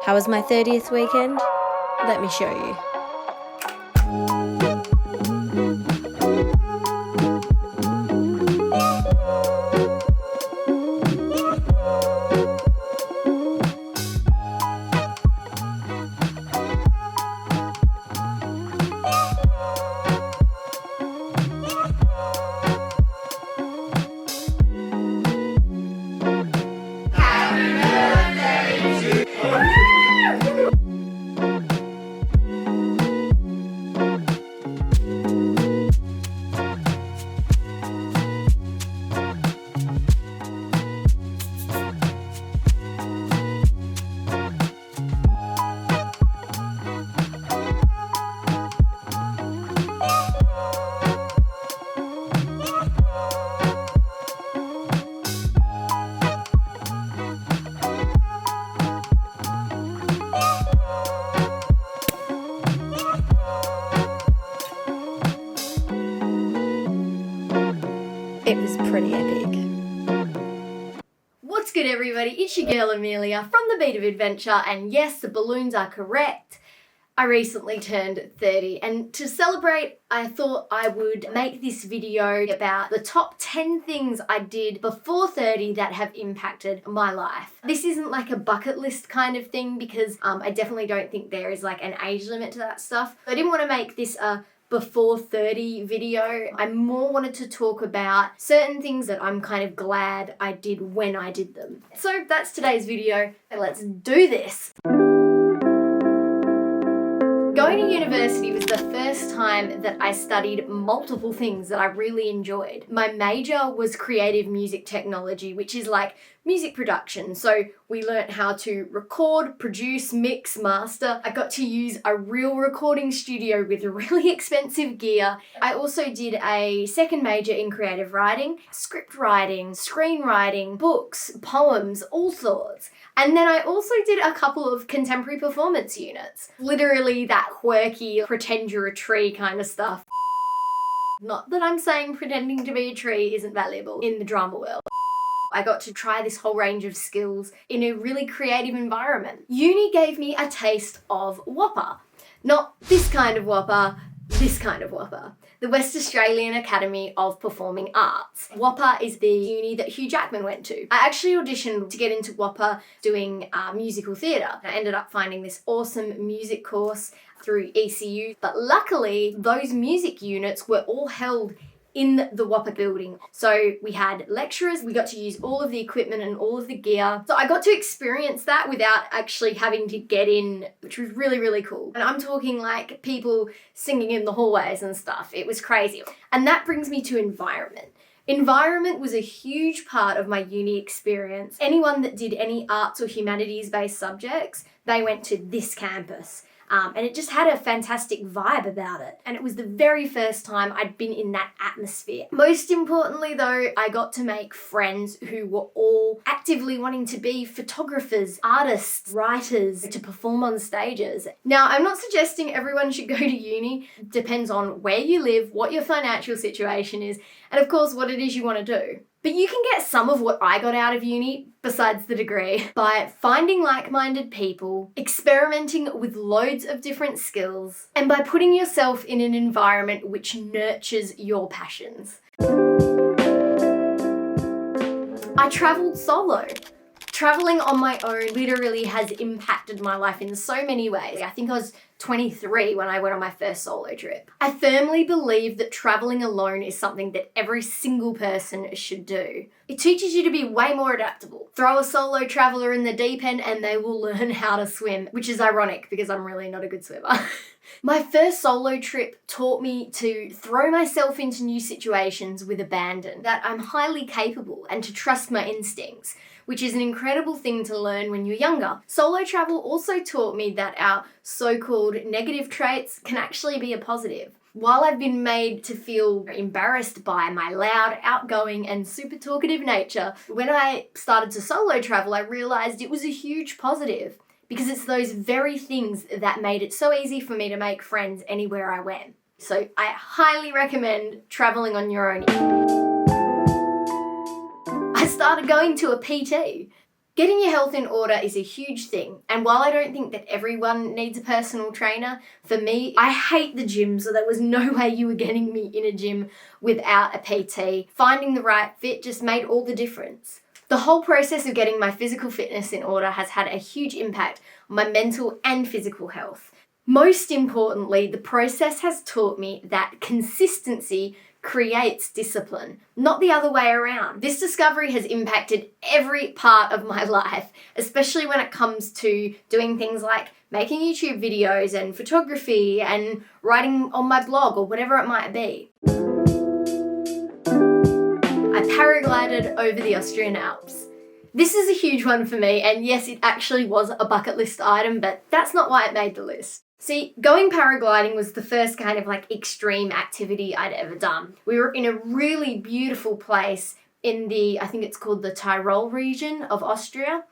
How was my 30th weekend? Let me show you. It was pretty epic. What's good, everybody? It's your girl Amelia from The Beat of Adventure, and yes, the balloons are correct. I recently turned 30, and to celebrate, I thought I would make this video about the top 10 things I did before 30 that have impacted my life. This isn't like a bucket list kind of thing because I definitely don't think there is like an age limit to that stuff. I didn't want to make this a before 30 video. I more wanted to talk about certain things that I'm kind of glad I did when I did them. So that's today's video. Let's do this. Going to university was the first time that I studied multiple things that I really enjoyed. My major was creative music technology, which is like music production. So we learnt how to record, produce, mix, master. I got to use a real recording studio with really expensive gear. I also did a second major in creative writing, script writing, screenwriting, books, poems, all sorts. And then I also did a couple of contemporary performance units. Literally that quirky, pretend you're a tree kind of stuff. Not that I'm saying pretending to be a tree isn't valuable in the drama world. I got to try this whole range of skills in a really creative environment. Uni gave me a taste of WAAPA. Not this kind of WAAPA, this kind of WAAPA. The West Australian Academy of Performing Arts. WAAPA is the uni that Hugh Jackman went to. I actually auditioned to get into WAAPA doing musical theatre. I ended up finding this awesome music course through ECU, but luckily those music units were all held in the WAAPA building. So we had lecturers, we got to use all of the equipment and all of the gear. So I got to experience that without actually having to get in, which was really, really cool. And I'm talking like people singing in the hallways and stuff. It was crazy. And that brings me to environment. Environment was a huge part of my uni experience. Anyone that did any arts or humanities-based subjects, they went to this campus. And it just had a fantastic vibe about it. And it was the very first time I'd been in that atmosphere. Most importantly though, I got to make friends who were all actively wanting to be photographers, artists, writers, to perform on stages. Now, I'm not suggesting everyone should go to uni. It depends on where you live, what your financial situation is, and of course what it is you want to do. But you can get some of what I got out of uni, besides the degree, by finding like-minded people, experimenting with loads of different skills, and by putting yourself in an environment which nurtures your passions. I travelled solo. Travelling on my own literally has impacted my life in so many ways. I think I was 23 when I went on my first solo trip. I firmly believe that traveling alone is something that every single person should do. It teaches you to be way more adaptable. Throw a solo traveler in the deep end and they will learn how to swim, which is ironic because I'm really not a good swimmer. My first solo trip taught me to throw myself into new situations with abandon, that I'm highly capable, and to trust my instincts, which is an incredible thing to learn when you're younger. Solo travel also taught me that our so-called negative traits can actually be a positive. While I've been made to feel embarrassed by my loud, outgoing, and super talkative nature, when I started to solo travel, I realized it was a huge positive because it's those very things that made it so easy for me to make friends anywhere I went. So I highly recommend traveling on your own. I started going to a PT. Getting your health in order is a huge thing, and while I don't think that everyone needs a personal trainer, for me, I hate the gym, so there was no way you were getting me in a gym without a PT. Finding the right fit just made all the difference. The whole process of getting my physical fitness in order has had a huge impact on my mental and physical health. Most importantly, the process has taught me that consistency creates discipline, not the other way around. This discovery has impacted every part of my life, especially when it comes to doing things like making YouTube videos and photography and writing on my blog or whatever it might be. I paraglided over the Austrian Alps. This is a huge one for me, and yes, it actually was a bucket list item, but that's not why it made the list. See, going paragliding was the first kind of like extreme activity I'd ever done. We were in a really beautiful place in I think it's called the Tyrol region of Austria.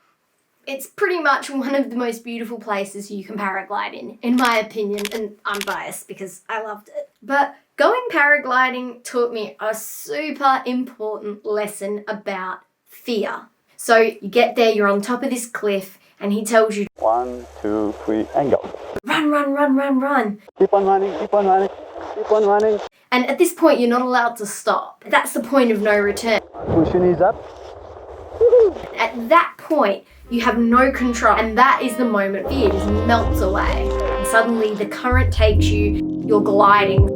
It's pretty much one of the most beautiful places you can paraglide in my opinion, and I'm biased because I loved it. But going paragliding taught me a super important lesson about fear. So you get there, you're on top of this cliff, and he tells you, 1, 2, 3, and go. Run, run, run, run, run. Keep on running, keep on running, keep on running. And at this point, you're not allowed to stop. That's the point of no return. Push your knees up. At that point, you have no control, and that is the moment fear just melts away. And suddenly the current takes you, you're gliding.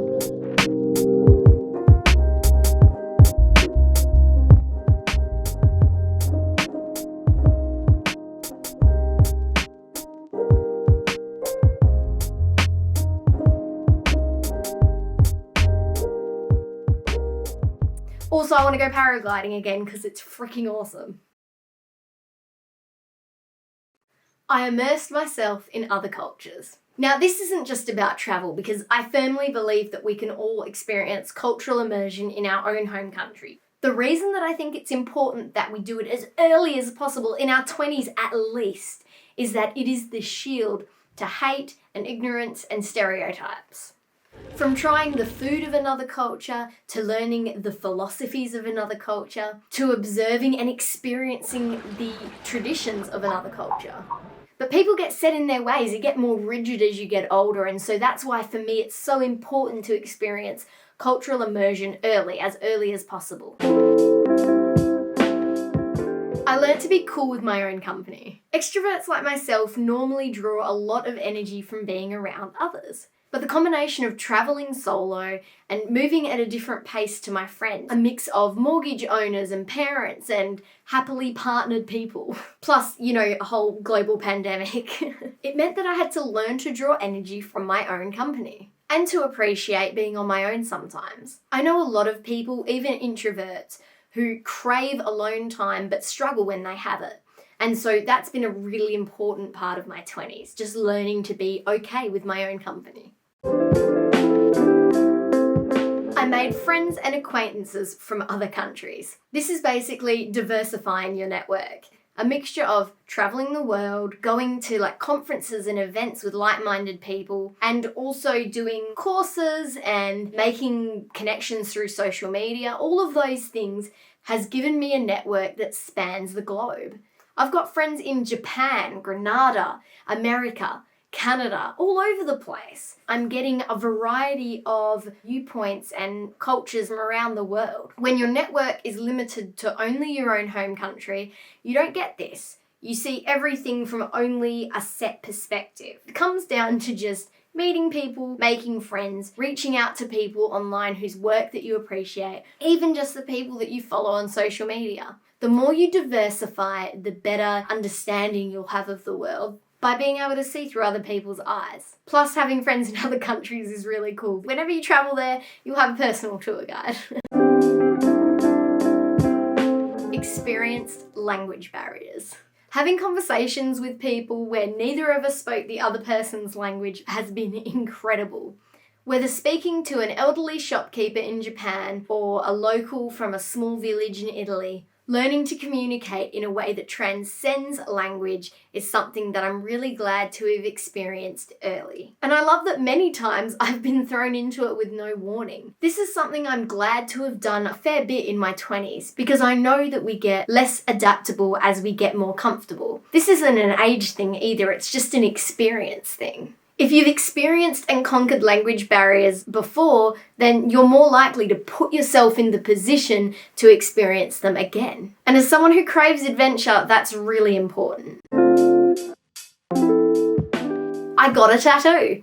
Also, I want to go paragliding again because it's freaking awesome. I immersed myself in other cultures. Now, this isn't just about travel because I firmly believe that we can all experience cultural immersion in our own home country. The reason that I think it's important that we do it as early as possible, in our 20s at least, is that it is the shield to hate and ignorance and stereotypes. From trying the food of another culture, to learning the philosophies of another culture, to observing and experiencing the traditions of another culture. But people get set in their ways, they get more rigid as you get older, and so that's why for me it's so important to experience cultural immersion early as possible. I learned to be cool with my own company. Extroverts like myself normally draw a lot of energy from being around others. But the combination of travelling solo and moving at a different pace to my friends, a mix of mortgage owners and parents and happily partnered people, plus, a whole global pandemic, it meant that I had to learn to draw energy from my own company and to appreciate being on my own sometimes. I know a lot of people, even introverts, who crave alone time but struggle when they have it. And so that's been a really important part of my 20s, just learning to be okay with my own company. I made friends and acquaintances from other countries. This is basically diversifying your network. A mixture of traveling the world, going to conferences and events with like-minded people, and also doing courses and making connections through social media. All of those things has given me a network that spans the globe. I've got friends in Japan, Grenada, America, Canada, all over the place. I'm getting a variety of viewpoints and cultures from around the world. When your network is limited to only your own home country, you don't get this. You see everything from only a set perspective. It comes down to just meeting people, making friends, reaching out to people online whose work that you appreciate, even just the people that you follow on social media. The more you diversify, the better understanding you'll have of the world by being able to see through other people's eyes. Plus, having friends in other countries is really cool. Whenever you travel there, you'll have a personal tour guide. Experienced language barriers. Having conversations with people where neither of us spoke the other person's language has been incredible. Whether speaking to an elderly shopkeeper in Japan or a local from a small village in Italy, Learning to communicate in a way that transcends language is something that I'm really glad to have experienced early. And I love that many times I've been thrown into it with no warning. This is something I'm glad to have done a fair bit in my 20s because I know that we get less adaptable as we get more comfortable. This isn't an age thing either, it's just an experience thing. If you've experienced and conquered language barriers before, then you're more likely to put yourself in the position to experience them again. And as someone who craves adventure, that's really important. I got a tattoo.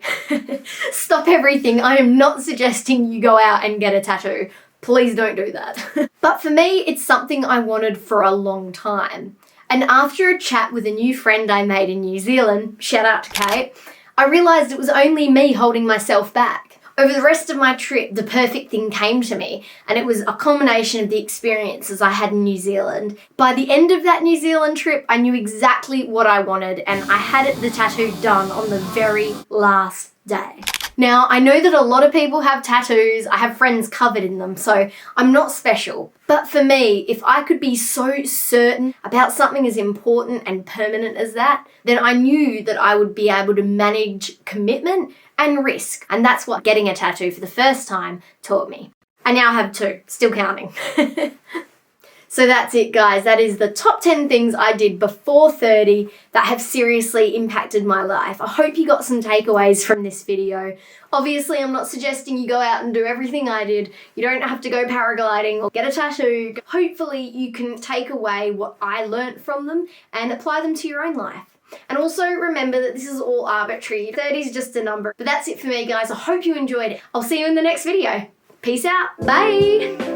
Stop everything. I am not suggesting you go out and get a tattoo. Please don't do that. But for me, it's something I wanted for a long time. And after a chat with a new friend I made in New Zealand, shout out to Kate, I realised it was only me holding myself back. Over the rest of my trip, the perfect thing came to me, and it was a combination of the experiences I had in New Zealand. By the end of that New Zealand trip, I knew exactly what I wanted, and I had the tattoo done on the very last day. Now, I know that a lot of people have tattoos, I have friends covered in them, so I'm not special. But for me, if I could be so certain about something as important and permanent as that, then I knew that I would be able to manage commitment and risk. And that's what getting a tattoo for the first time taught me. I now have 2, still counting. So that's it, guys. That is the top 10 things I did before 30 that have seriously impacted my life. I hope you got some takeaways from this video. Obviously, I'm not suggesting you go out and do everything I did. You don't have to go paragliding or get a tattoo. Hopefully, you can take away what I learnt from them and apply them to your own life. And also remember that this is all arbitrary. 30 is just a number. But that's it for me, guys. I hope you enjoyed it. I'll see you in the next video. Peace out. Bye.